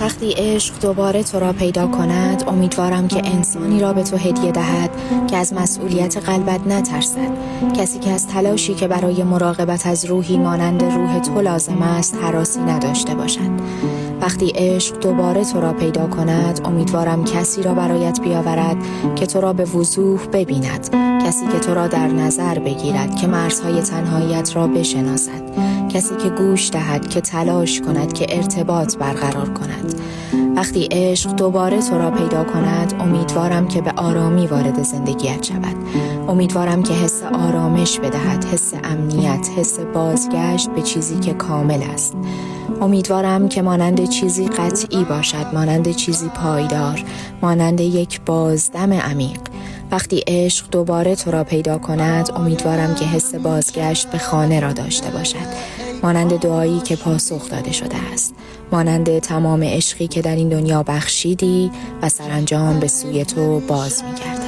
وقتی عشق دوباره تو را پیدا کند، امیدوارم که انسانی را به تو هدیه دهد که از مسئولیت قلبت نترسد، کسی که از تلاشی که برای مراقبت از روحی مانند روح تو لازم است هراسی نداشته باشد. وقتی عشق دوباره تو را پیدا کند، امیدوارم کسی را برایت بیاورد که تو را به وضوح ببیند، کسی که تو را در نظر بگیرد، که مرزهای تنهاییت را بشناسد، کسی که گوش دهد، که تلاش کند، که ارتباط برقرار کند. وقتی عشق دوباره تو را پیدا کند، امیدوارم که به آرامی وارد زندگیت شود. امیدوارم که حس آرامش بدهد، حس امنیت، حس بازگشت به چیزی که کامل است. امیدوارم که مانند چیزی قطعی باشد، مانند چیزی پایدار، مانند یک بازدم عمیق. وقتی عشق دوباره تو را پیدا کند، امیدوارم که حس بازگشت به خانه را داشته باشد، مانند دعایی که پاسخ داده شده است، مانند تمام عشقی که در این دنیا بخشیدی و سرانجام به سوی تو باز می‌گردد.